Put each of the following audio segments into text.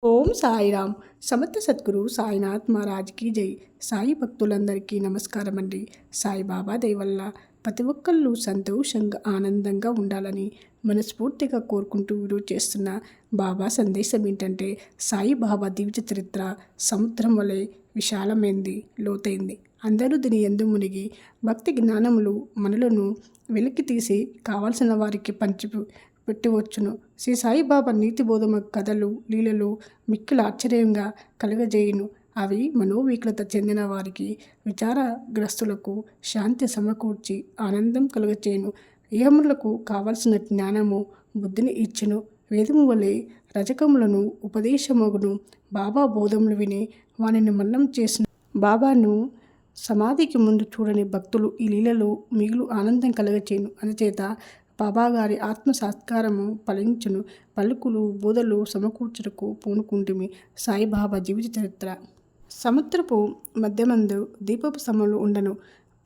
ఓం సాయిరామ్. సమర్థ సద్గురు సాయినాథ్ మహారాజ్కి జై. సాయి భక్తులందరికీ నమస్కారం అండి. సాయిబాబా దయ వల్ల ప్రతి ఒక్కళ్ళు సంతోషంగా ఆనందంగా ఉండాలని మనస్ఫూర్తిగా కోరుకుంటూ ఈరోజు చేస్తున్న బాబా సందేశం ఏంటంటే, సాయిబాబా జీవిత చరిత్ర సముద్రం వలె విశాలమైంది, లోతైంది. అందరూ దీని యందు మునిగి భక్తి జ్ఞానములు మనలను వెలికి తీసి కావలసిన వారికి పెట్టవచ్చును. శ్రీ సాయిబాబా నీతిబోధమ కథలు, లీలలు మిక్కిల ఆశ్చర్యంగా కలుగజేయును. అవి మనోవికలత చెందిన వారికి, విచారగ్రస్తులకు శాంతి సమకూర్చి ఆనందం కలుగచేయును. ఇహములకు కావలసిన జ్ఞానము, బుద్ధిని ఇచ్చును. వేదము వలె రజకములను ఉపదేశమగును. బాబా బోధములు విని వానిని మన్నం చేసిన బాబాను సమాధికి ముందు చూడని భక్తులు ఈ లీలలో మిగులు ఆనందం కలగచేయును. అందుచేత బాబాగారి ఆత్మ సాత్కారము ఫలించును. పలుకులు బోధలు సమకూర్చుటకు పూనుకుంటుమి. సాయిబాబా జీవిత చరిత్ర. సముద్రపు మధ్యమందు దీపపు సమలు ఉండను.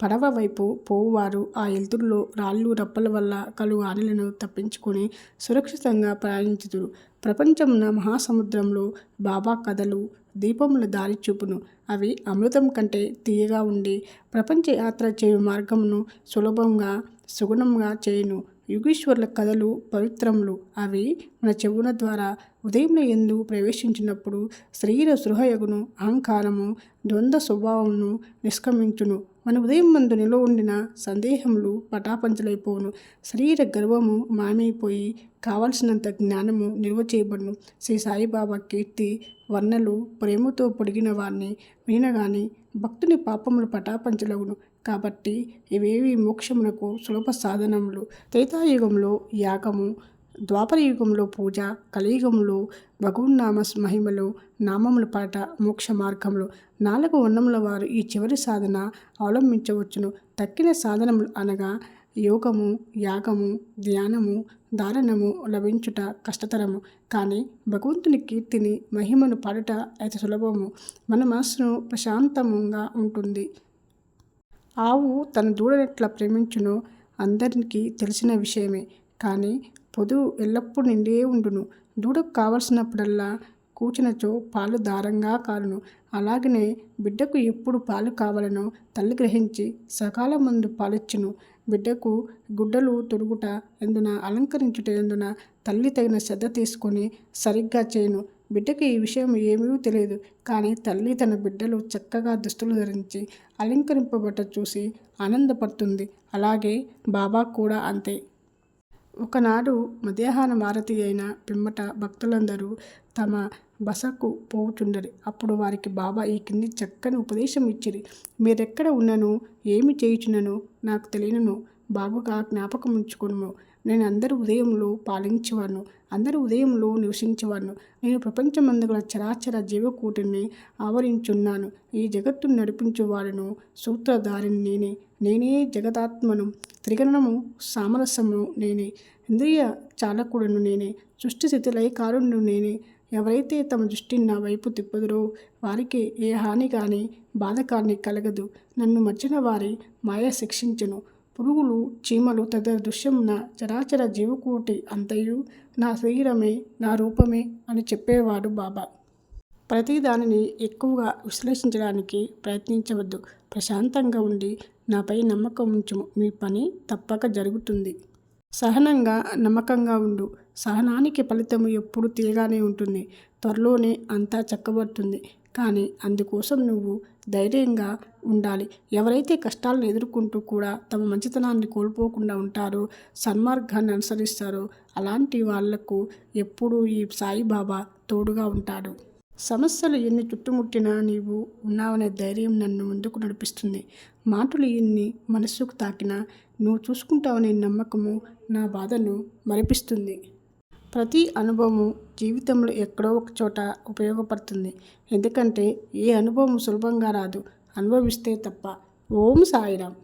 పడవ వైపు పోవువారు ఆ ఎలుతురులో రాళ్ళు రప్పల వల్ల కలుగు హానిలను తప్పించుకొని సురక్షితంగా ప్రయాణించుదురు. ప్రపంచమున మహాసముద్రంలో బాబా కథలు దీపముల దారి చూపును. అవి అమృతం కంటే తీయగా ఉండి ప్రపంచ యాత్ర చేయు మార్గమును సులభంగా సుగుణంగా చేయును. యుగీశ్వర్ల కథలు పవిత్రములు. అవి మన చెవుల ద్వారా ఉదయం ఎందు ప్రవేశించినప్పుడు శరీర సృహయగును, అహంకారము ద్వంద్వ స్వభావమును నిష్క్రమించును. మన ఉదయం మందు నిలవ ఉండిన సందేహములు పటాపంచలైపోవును. శరీర గర్వము మాయమైపోయి కావలసినంత జ్ఞానము నిల్వ చేయబడును. శ్రీ సాయిబాబా కీర్తి వర్ణలు ప్రేమతో పొడిగిన వారిని వినగాని భక్తుని పాపములు పటాపంచలగును. కాబట్టి ఇవేవి మోక్షమునకు సులభ సాధనములు. త్రేతాయుగంలో యాగము, ద్వాపర యుగంలో పూజ, కలియుగంలో భగవన్నామ మహిమలు, నామముల పాట మోక్ష మార్గములు. 4 వర్ణముల వారు ఈ చివరి సాధన అవలంబించవచ్చును. తక్కిన సాధనములు అనగా యోగము, యాగము, ధ్యానము, ధారణము లభించుట కష్టతరము. కానీ భగవంతుని కీర్తిని మహిమను పాడుట అయితే సులభము. మన మనస్సును ప్రశాంతంగా ఉంటుంది. ఆవు తన దూడనెట్లా ప్రేమించునో అందరికీ తెలిసిన విషయమే. కానీ పొదువు ఎల్లప్పుడూ నిండే ఉండును. దూడకు కావలసినప్పుడల్లా కూచినచో పాలు ధారంగా కారును. అలాగనే బిడ్డకు ఎప్పుడు పాలు కావాలనో తల్లి గ్రహించి సకాలమందు పాలిచ్చును. బిడ్డకు గుడ్డలు తొడుగుట ఎందున, అలంకరించుట ఎందున తల్లి తగిన శ్రద్ధ తీసుకొని సరిగ్గా చేయును. బిడ్డకి ఈ విషయం ఏమీ తెలియదు. కానీ తల్లి తన బిడ్డలు చక్కగా దుస్తులు ధరించి అలంకరింపబట్ట చూసి ఆనందపడుతుంది. అలాగే బాబా కూడా అంతే. ఒకనాడు మధ్యాహ్నం ఆరతి అయిన పిమ్మట భక్తులందరూ తమ బసకు పోవుచుండరి. అప్పుడు వారికి బాబా ఈ కింది చక్కని ఉపదేశం ఇచ్చిరి. మీరెక్కడ ఉన్నను, ఏమి చేయుచున్నను నాకు తెలియను. బాగుగా జ్ఞాపకం ఉంచుకొనుము. నేను అందరి ఉదయంలో పాలించేవాను, అందరి ఉదయంలో నివసించేవాను. నేను ప్రపంచమందుగల చరాచర జీవకూటిని ఆవరించున్నాను. ఈ జగత్తును నడిపించేవాడును, సూత్రధారిని నేనే. నేనే జగదాత్మను, త్రిగణము సామరస్యము నేనే, ఇంద్రియ చాలకుడును నేనే, సృష్టి స్థితి లయకారుడును నేనే. ఎవరైతే తమ దృష్టిని నా వైపు తిప్పుదురో వారికి ఏ హాని కానీ బాధ కానీ కలగదు. నన్ను మర్చిన వారి మాయ శిక్షించును. పురుగులు, చీమలు తదితర దృశ్యమున చరాచర జీవకోటి అంతయు నా శరీరమే, నా రూపమే అని చెప్పేవాడు బాబా. ప్రతి దానిని ఎక్కువగా విశ్లేషించడానికి ప్రయత్నించవద్దు. ప్రశాంతంగా ఉండి నాపై నమ్మకం ఉంచుము. మీ పని తప్పక జరుగుతుంది. సహనంగా, నమ్మకంగా ఉండు. సహనానికి ఫలితము ఎప్పుడు తీయగానే ఉంటుంది. త్వరలోనే అంతా చక్కబడుతుంది. కానీ అందుకోసం నువ్వు ధైర్యంగా ఉండాలి. ఎవరైతే కష్టాలను ఎదుర్కొంటూ కూడా తమ మంచితనాన్ని కోల్పోకుండా ఉంటారో, సన్మార్గాన్ని అనుసరిస్తారో అలాంటి వాళ్లకు ఎప్పుడూ ఈ సాయిబాబా తోడుగా ఉంటాడు. సమస్యలు ఎన్ని చుట్టుముట్టినా నీవు ఉన్నావనే ధైర్యం నన్ను ముందుకు నడిపిస్తుంది. మాటలు ఎన్ని మనస్సుకు తాకినా నువ్వు చూసుకుంటావనే నమ్మకము నా బాధను మరిపిస్తుంది. ప్రతి అనుభవము జీవితంలో ఎక్కడో ఒక చోట ఉపయోగపడుతుంది. ఎందుకంటే ఏ అనుభవం సులభంగా రాదు, అనుభవిస్తే తప్ప. ఓం సాయిరామ్.